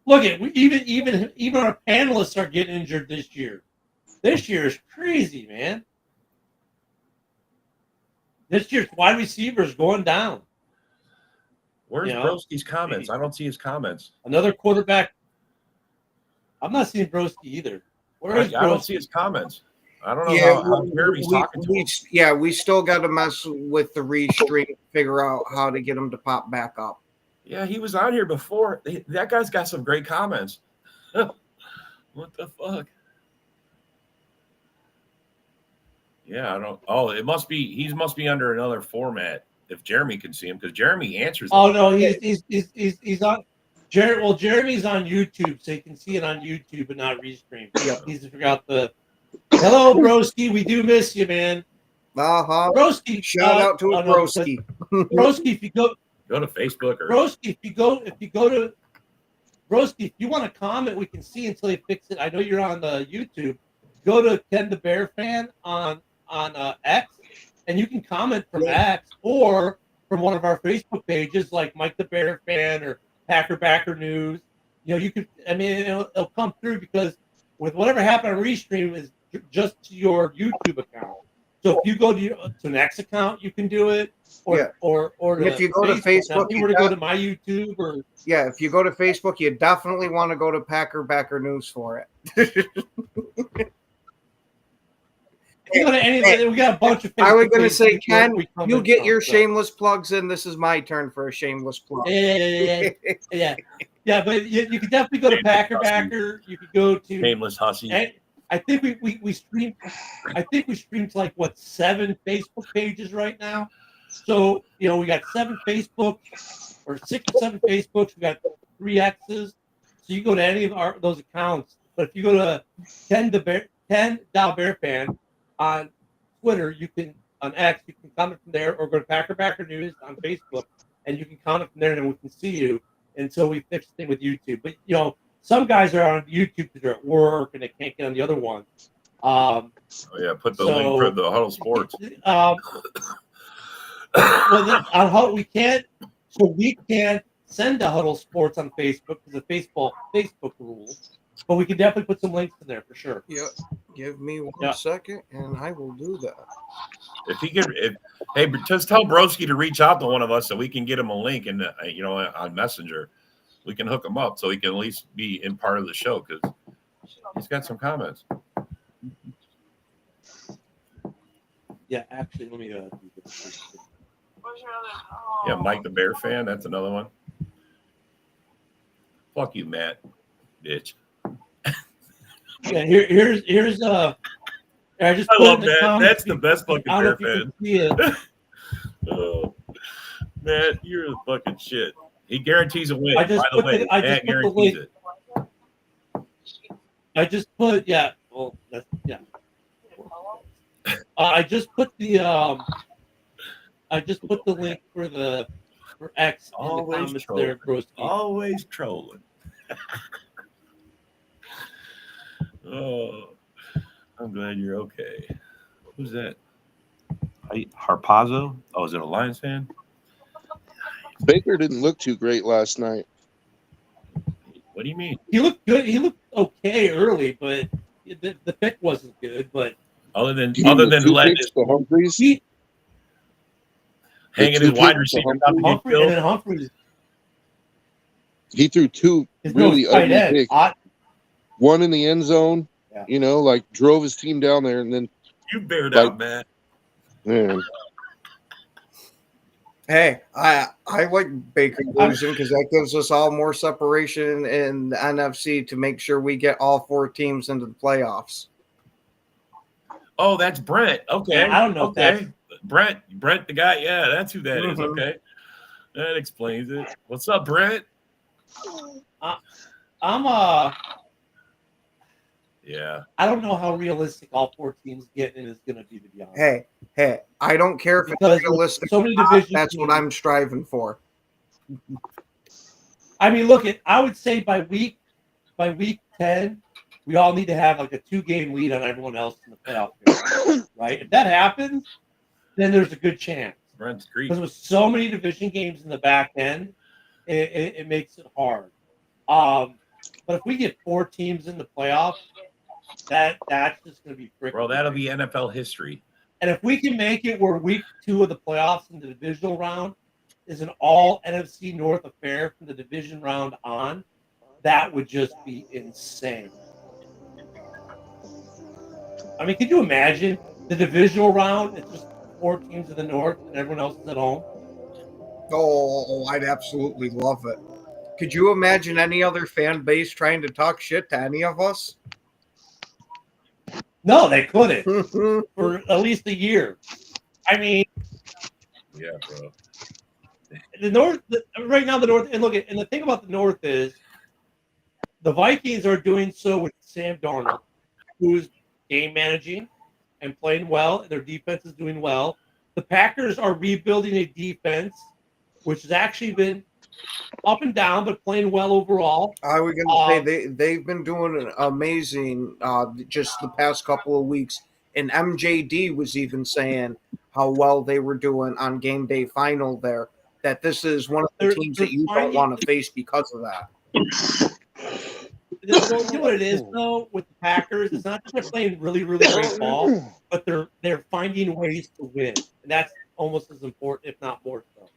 Look at even our panelists are getting injured this year. This year is crazy, man. This year's wide receivers going down. Where's Broski's comments? I don't see his comments. Another quarterback. I'm not seeing Broski either. I don't see his comments. I don't know how Jeremy's talking to him. Yeah, we still got to mess with the restream, figure out how to get him to pop back up. Yeah, he was on here before. That guy's got some great comments. What the fuck? Yeah, I don't. Oh, he must be under another format. If Jeremy can see him, because Jeremy answers. Oh no, he's on. Jeremy's on YouTube, so you can see it on YouTube but not restream. He's forgot the. Hello, Broski. We do miss you, man. Broski. Shout out to Broski. Broski, if you go to Facebook or Broski, if you want to comment, we can see until they fix it. I know you're on the YouTube. Go to Ken the Bear Fan on X, and you can comment from X or from one of our Facebook pages like Mike the Bear Fan or Packer Backer News. You could. I mean, it'll come through because with whatever happened on Restream is just to your YouTube account. So if you go to an X account, you can do it. Or if you go to Facebook, if you were to go to my YouTube if you go to Facebook, you definitely want to go to Packer Backer News for it. You go to any, we got a bunch of. I was going to pages say, Ken, we come you in get from, your so. shameless plugs in. This is my turn for a shameless plug. Yeah. But you can definitely go to Packer Backer. You could go to Shameless hussy. I think we streamed. I think we streamed to like 7 Facebook pages right now. So we got 7 Facebook or 6 or 7 Facebooks. We got 3 X's. So you go to any of those accounts. But if you go to Ken Bear Fan on Twitter, on X, you can comment from there, or go to Packer Backer News on Facebook, and you can comment from there, and we can see you. Until we fix the thing with YouTube. But some guys are on YouTube because they're at work and they can't get on the other one. Put the link for the Huddle Sports. On Huddle, we can't send to Huddle Sports on Facebook because of Facebook rules. But we can definitely put some links in there for sure. Yeah, give me one second, and I will do that. If he could, just tell Broski to reach out to one of us so we can get him a link and on Messenger, we can hook him up so he can at least be in part of the show because he's got some comments. Yeah, actually, let me. Yeah, Mike the Bear Fan. That's another one. Fuck you, Matt, bitch. Yeah, here's I love that. That's the best fucking Bear Fan. Oh, Matt, you're the fucking shit. He guarantees a win. By the way, Matt guarantees it. I just put Well, that's I just put the link for X in the comments there, Broski. Always trolling. Oh, I'm glad you're okay. Who's that? Harpazo? Oh, is it a Lions fan? Baker didn't look too great last night. What do you mean? He looked good. He looked okay early, but the pick wasn't good. But other than letting the Humphreys, hanging his wide receiver Humphreys. He threw 2 really ugly picks. One in the end zone, drove his team down there, and then you bared out, man. Man. Hey, I like Baker losing because that gives us all more separation in the NFC to make sure we get all 4 teams into the playoffs. Oh, that's Brent. Okay, yeah, I don't know. Okay, Brent, the guy. Yeah, that's who that is. Okay, that explains it. What's up, Brent? Yeah. I don't know how realistic all 4 teams getting is going to be be honest. Hey, I don't care if it's realistic. So many divisions. That's what I'm striving for. I mean, I would say by week 10, we all need to have like a 2-game lead on everyone else in the playoff, right? If that happens, then there's a good chance. Brent's Greek. Because with so many division games in the back end, it makes it hard. But if we get 4 teams in the playoffs, that's just going to be freaking. Bro, that'll be NFL history. And if we can make it where week 2 of the playoffs in the divisional round is an all NFC North affair from the division round on, that would just be insane. I mean, could you imagine the divisional round? It's just 4 teams in the North and everyone else is at home. Oh, I'd absolutely love it. Could you imagine any other fan base trying to talk shit to any of us? No, they couldn't for at least a year. I mean, yeah, bro. The North right now. The North, and and the thing about the North is the Vikings are doing so with Sam Darnold, who's game managing and playing well, and their defense is doing well. The Packers are rebuilding a defense, which has actually been up and down, but playing well overall. I was going to say they've been doing amazing just the past couple of weeks. And MJD was even saying how well they were doing on game day final there, that this is one of the teams that you don't want to face because of that. You know what it is, though, with the Packers? It's not that they're playing really, really great ball, but they're finding ways to win. And that's almost as important, if not more so.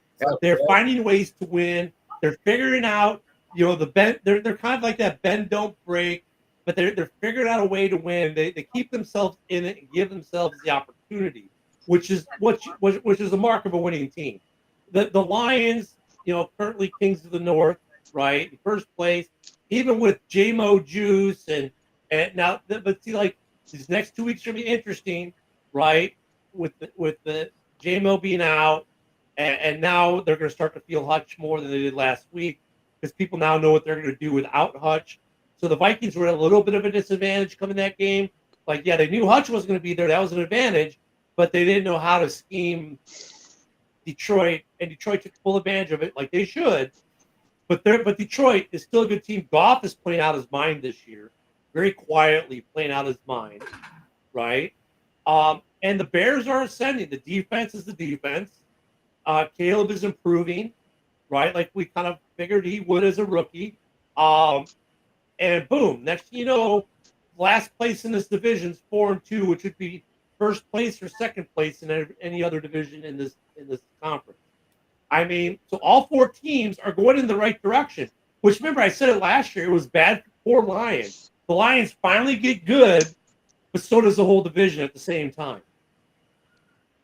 They're finding ways to win. They're figuring out, they're kind of like that bend, don't break. but they're figuring out a way to win. They keep themselves in it and give themselves the opportunity, which is a mark of a winning team. The Lions, currently kings of the North, right, in first place, even with J-Mo Juice and now, but see, like, these next 2 weeks are gonna be interesting, right? With the J-Mo being out, and now they're gonna start to feel Hutch more than they did last week because people now know what they're gonna do without Hutch. So the Vikings were at a little bit of a disadvantage coming that game. Like, yeah, they knew Hutch was gonna be there. That was an advantage, but they didn't know how to scheme Detroit, and Detroit took full advantage of it, like they should. But Detroit is still a good team. Goff is playing out his mind this year, very quietly playing out his mind, right? And the Bears are ascending. The defense is the defense. Caleb is improving, right? Like we kind of figured he would as a rookie. And boom, next thing you know, last place in this division is 4-2, which would be first place or second place in any other division in this conference. I mean, so all 4 teams are going in the right direction. Which, remember, I said it last year. It was bad for Lions. The Lions finally get good, but so does the whole division at the same time.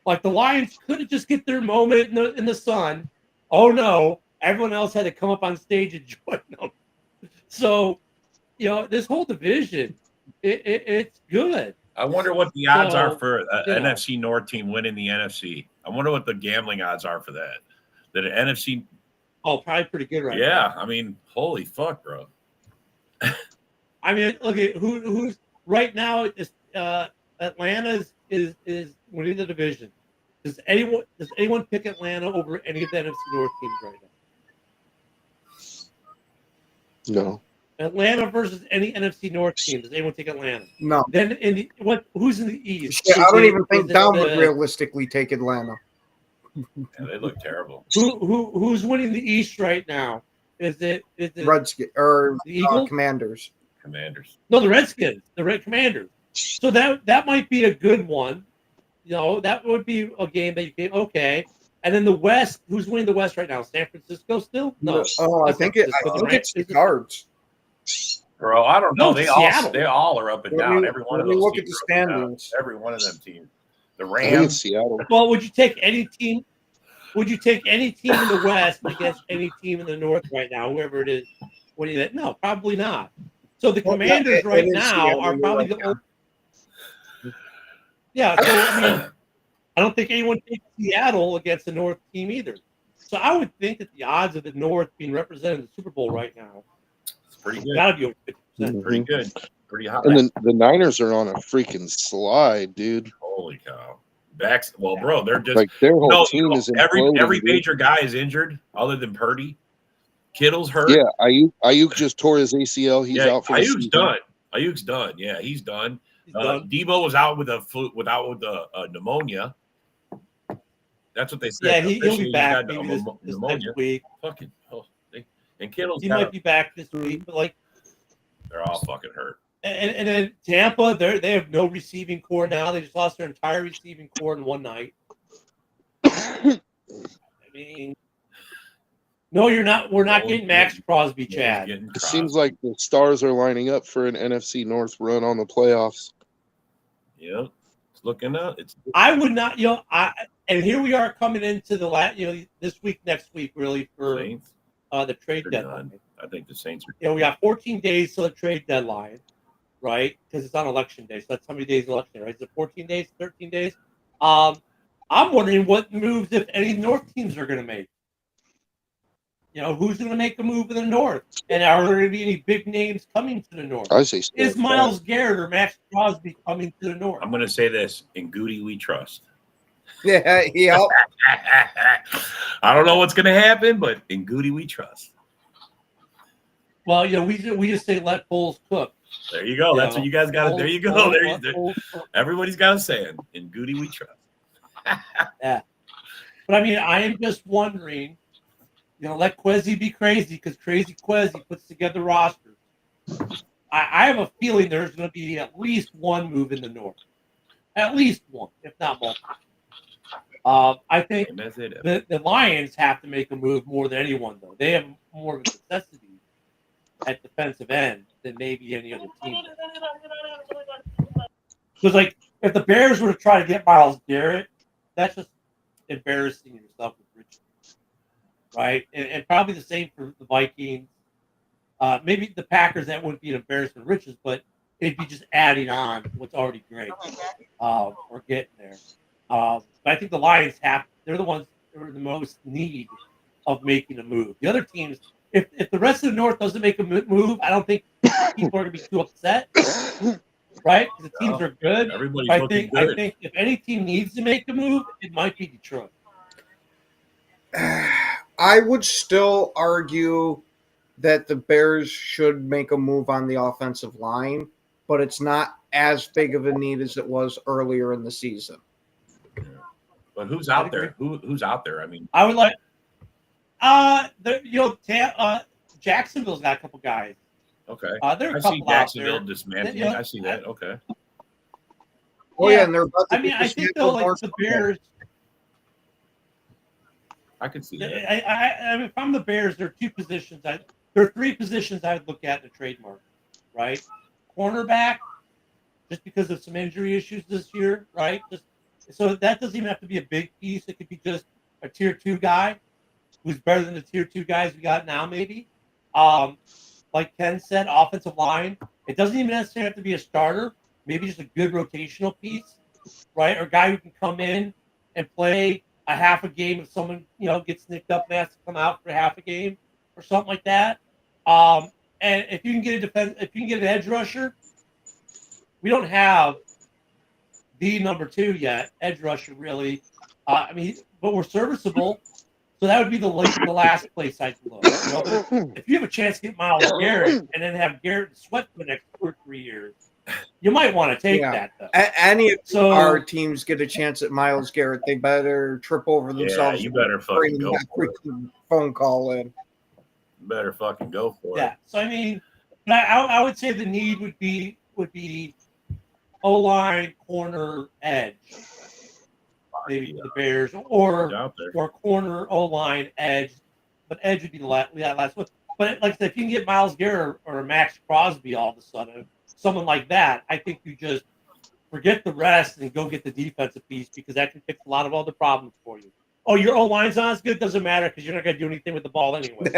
Like, the Lions couldn't just get their moment in the sun. Oh, no. Everyone else had to come up on stage and join them. So, this whole division, it's good. I wonder what the odds are for an NFC North team winning the NFC. I wonder what the gambling odds are for that. That an NFC. Oh, probably pretty good right now. Yeah, I mean, holy fuck, bro. I mean, look at who's right now. Atlanta is winning the division. Does anyone pick Atlanta over any of the NFC North teams right now? No. Atlanta versus any NFC North team. Does anyone take Atlanta? No. Then who's in the East? Yeah, I don't even think Dom would realistically take Atlanta. Yeah, they look terrible. Who's winning the East right now? Is it Redskins or the Eagles? Commanders? Commanders. No, the Redskins, the Red Commanders. So that might be a good one. That would be a game that you can okay. And then the West, who's winning the West right now? San Francisco still? No. Oh, I think it's the Cards. Bro, I don't know. No, Seattle. They all are up and down. Every one of those. Look at the teams are up and down. standings. Every one of them teams. The I think Rams. it's Seattle. Well, would you take any team? Would you take any team in the West against any team in the North right now, whoever it is? What do you think? No, probably not. So the Commanders right now are probably the only. Yeah, so I mean, I don't think anyone takes Seattle against the North team either. So I would think that the odds of the North being represented in the Super Bowl right now, It's pretty good. gotta be over 50%. Pretty good. Pretty high. And then the Niners are on a freaking slide, dude. Holy cow. Backs. Well, bro, they're just Like their whole team is every imploding, dude. major guy is injured other than Purdy. Kittle's hurt. Yeah, Ayuk just tore his ACL. He's out for the Ayuk's season. done. Ayuk's done. Yeah, he's done. He's done. Debo was out with pneumonia. That's what they said. Yeah, he'll Officially, be back he's got maybe this next week. Fucking and Kittle's He might be back this week, but like they're all fucking hurt. and then Tampa, they have no receiving core now. They just lost their entire receiving core in one night. I mean, no, you're not. We're not getting Max Crosby, Chad. It seems like the stars are lining up for an NFC North run on the playoffs. Yeah, it's looking up. I would not, and here we are coming into the this week, next week, really for Saints. The trade They're deadline. done. I think the Saints are. We got 14 days till the trade deadline, right? Because it's on election day. So that's how many days election day, right? Is it 14 days, 13 days? I'm wondering what moves, if any, North teams are going to make. Who's going to make a move in the North? And are there going to be any big names coming to the North? I say Is Myles Garrett or Max Crosby coming to the North? I'm going to say this: in Goody, we trust. Yeah, yep. I don't know what's going to happen, but in Goody, we trust. Well, we just say let Foles cook. There you go. That's what you guys got. There you go. Everybody's got a saying. In Goody, we trust. Yeah. But I mean, I am just wondering, let Kwesi be crazy because Crazy Kwesi puts together rosters. I have a feeling there's going to be at least one move in the North. At least one, if not multiple. I think the Lions have to make a move more than anyone, though. They have more of a necessity at defensive end than maybe any other team. Because, like, if the Bears were to try to get Myles Garrett, that's just embarrassing yourself with Richard, right? And probably the same for the Vikings. Maybe the Packers, that wouldn't be an embarrassment for riches, but it'd be just adding on what's already great or getting there. But I think the Lions they're the ones that are the most need of making a move. The other teams, if the rest of the North doesn't make a move, I don't think people are going to be too upset, right? Because the teams are good. Everybody's I looking think good. if any team needs to make a move, it might be Detroit. I would still argue that the Bears should make a move on the offensive line, but it's not as big of a need as it was earlier in the season. But who's out there? Who's out there? I mean, I would like, Jacksonville's got a couple guys. okay. There are I a couple see Jacksonville out there. dismantling. You know, I see that. Okay. Oh yeah, and they're about to I mean, I think though, like the Bears. I could see that. I mean, if I'm the Bears, there are two positions. There are three positions I would look at in the trade market, right? Cornerback, just because of some injury issues this year, right? So that doesn't even have to be a big piece. It could be just a tier 2 guy who's better than the tier 2 guys we got now, maybe. Like Ken said, offensive line. It doesn't even necessarily have to be a starter. Maybe just a good rotational piece, right? Or a guy who can come in and play a half a game if someone gets nicked up and has to come out for half a game or something like that. And if you can get if you can get an edge rusher, we don't have the number 2 yet, edge rusher really. I mean, but we're serviceable, so that would be the last place I'd look. If you have a chance to get Myles Garrett and then have Garrett Sweat for the next 2 or 3 years, you might want to take that though. Any of our teams get a chance at Myles Garrett, they better trip over themselves. Yeah, you better fucking go for it. Phone call in. Better fucking go for it. Yeah. So I mean, I would say the need would be O-line, corner, edge. Maybe the Bears or corner, O-line, edge, but edge would be the last one. But like I said, if you can get Myles Garrett or Max Crosby all of a sudden, someone like that, I think you just forget the rest and go get the defensive piece because that can fix a lot of other problems for you. Oh, your O-line's not as good? Doesn't matter because you're not going to do anything with the ball anyway.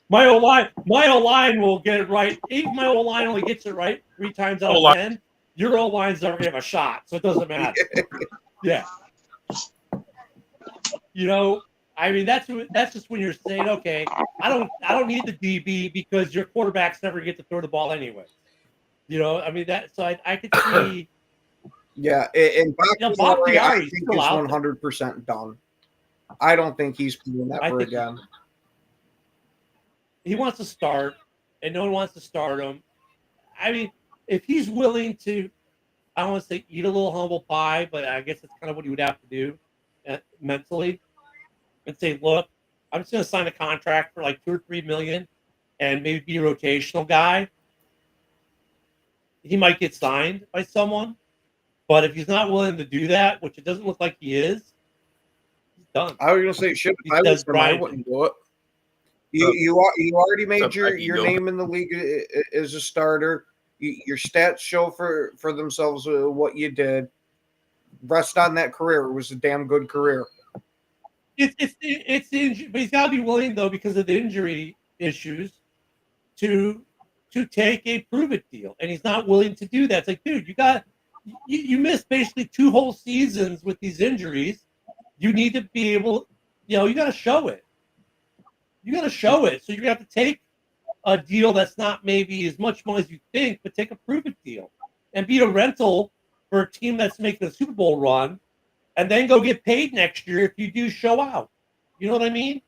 My O-line will get it right. Even my O-line only gets it right 3 times out of 10. Your O-line's never going to have a shot, so it doesn't matter. Yeah. I mean, that's just when you're saying, okay, I don't need the DB because your quarterbacks never get to throw the ball anyway. I mean so I could see. Yeah, and Bakhtiari, I think is 100% done. I don't think he's doing that ever again. He wants to start, and no one wants to start him. I mean, if he's willing to, I don't want to say eat a little humble pie, but I guess that's kind of what he would have to do mentally. And say, look, I'm just going to sign a contract for like $2 or $3 million and maybe be a rotational guy. He might get signed by someone, but if he's not willing to do that, which it doesn't look like he is, he's done. I was going to say, shit, if I was him, I wouldn't do it. You already made your name in the league as a starter. Your stats show for themselves what you did. Rest on that career. It was a damn good career. It's the injury, but he's got to be willing though because of the injury issues to take a prove it deal, and he's not willing to do that. It's like, dude, you missed basically 2 whole seasons with these injuries. You need to be able, you got to show it. You got to show it. So you're gonna have to take a deal that's not maybe as much money as you think, but take a prove it deal and be a rental for a team that's making a Super Bowl run. And then go get paid next year if you do show out. You know what I mean?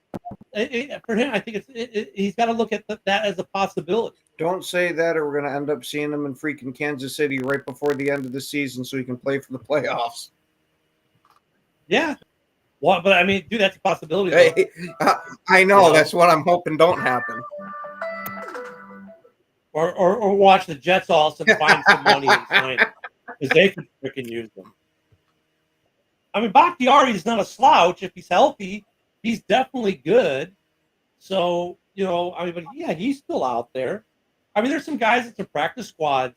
For him, I think he's got to look at that as a possibility. Don't say that, or we're going to end up seeing him in freaking Kansas City right before the end of the season, so he can play for the playoffs. Yeah, well, but I mean, dude, that's a possibility. Hey, I know that's what I'm hoping don't happen. Or watch the Jets also find some money and sign him because they could freaking use them. I mean, Bakhtiari is not a slouch. If he's healthy, he's definitely good. So, but yeah, he's still out there. I mean, there's some guys that's in practice squads.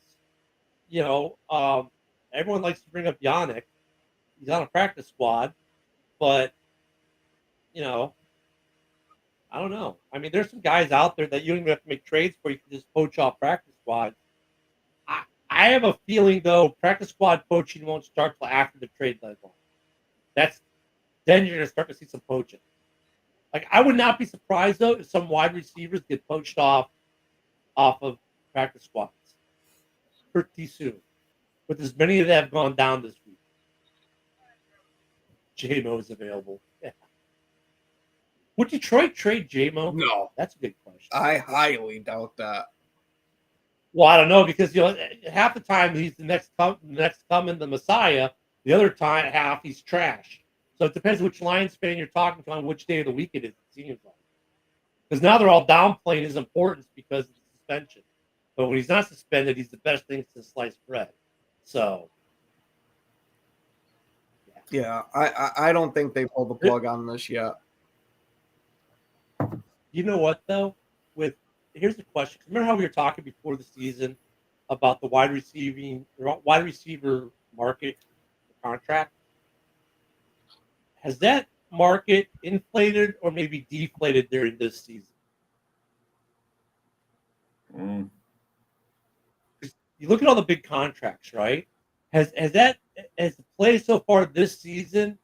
You know, everyone likes to bring up Yannick. He's on a practice squad, but you know, I don't know. I mean, there's some guys out there that you don't even have to make trades for. You can just poach off practice squads. I have a feeling though, practice squad poaching won't start till after the trade deadline. Then you're gonna start to see some poaching. Like, I would not be surprised though if some wide receivers get poached off of practice squads pretty soon. With as many of them have gone down this week. J-Mo is available. Yeah. Would Detroit trade J-Mo? No. That's a good question. I highly doubt that. Well, I don't know, because half the time he's the next coming, the Messiah. The other half he's trash. So it depends which Lions fan you're talking to on which day of the week it is. It seems like, because now they're all downplaying his importance because of the suspension. But when he's not suspended, he's the best thing to slice bread. So, yeah, I don't think they pulled the plug on this yet. You know what though? Here's the question. Remember how we were talking before the season about the wide receiver market contract? Has that market inflated or maybe deflated during this season? You look at all the big contracts, right? Has the play so far this season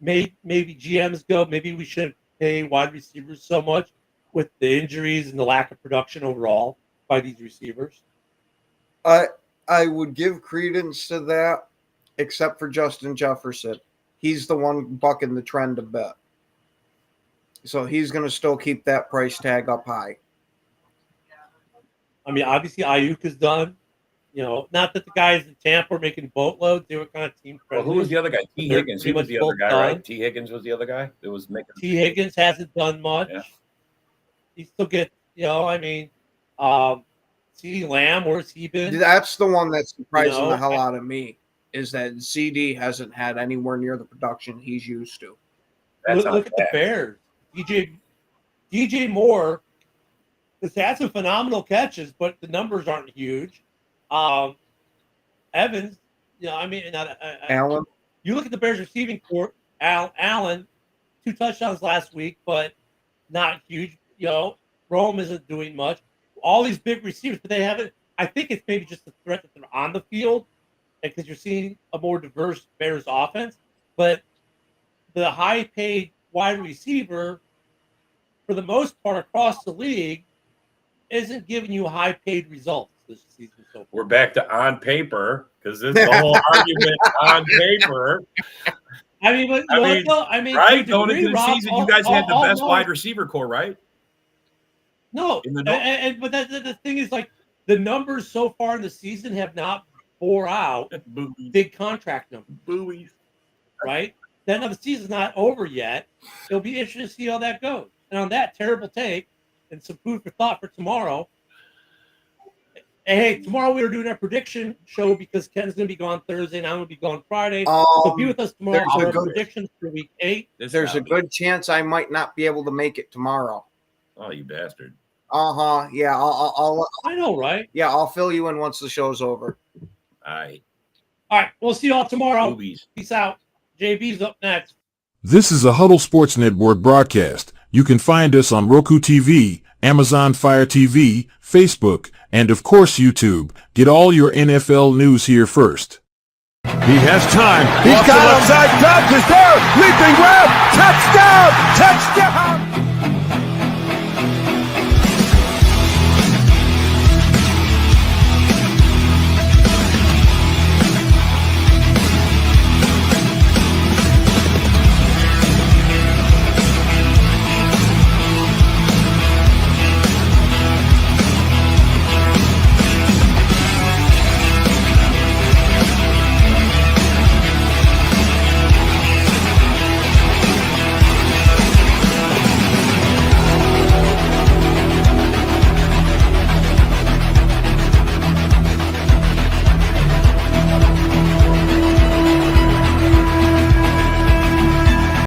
made maybe GMs go, maybe we shouldn't pay wide receivers so much with the injuries and the lack of production overall by these receivers? I would give credence to that, except for Justin Jefferson. He's the one bucking the trend a bit. So he's going to still keep that price tag up high. I mean, obviously Ayuk is done. You know, not that the guys in Tampa are making boatloads. They were kind of team friendly. Well, who was the other guy? T. Higgins. He was the other guy, right? T. Higgins was the other guy that was making. T. Higgins hasn't done much. Yeah. He still get, CeeDee Lamb, where's he been? That's the one that's surprising the hell out of me, is that CD hasn't had anywhere near the production he's used to. Look at the Bears. DJ Moore has had some phenomenal catches, but the numbers aren't huge. Evans, Allen. You look at the Bears receiving corps. Allen, 2 touchdowns last week, but not huge. Rome isn't doing much. All these big receivers, but they haven't. I think it's maybe just the threat that they're on the field, because you're seeing a more diverse Bears offense. But the high-paid wide receiver, for the most part across the league, isn't giving you high-paid results this season so far. We're back to on paper, because this is the whole argument on paper. Right? Going into the season, you guys had the best wide receiver core, right? No, but the thing is, like, the numbers so far in the season have not bore out big contract numbers. Buoys. Right? Then the season's not over yet. It'll be interesting to see how that goes. And on that terrible take, and some food for thought for tomorrow. Hey, tomorrow we were doing our prediction show because Ken's going to be gone Thursday and I'm going to be gone Friday. So be with us tomorrow for our predictions for week 8. There's a good chance I might not be able to make it tomorrow. Oh, you bastard. Yeah, I know, right? Yeah, I'll fill you in once the show's over. All right. We'll see you all tomorrow. Movies. Peace out. JB's up next. This is a Huddle Sports Network broadcast. You can find us on Roku TV, Amazon Fire TV, Facebook, and of course YouTube. Get all your NFL news here first. He has time. He's got him. Side touch is there. Leaping grab. Touchdown. Touchdown.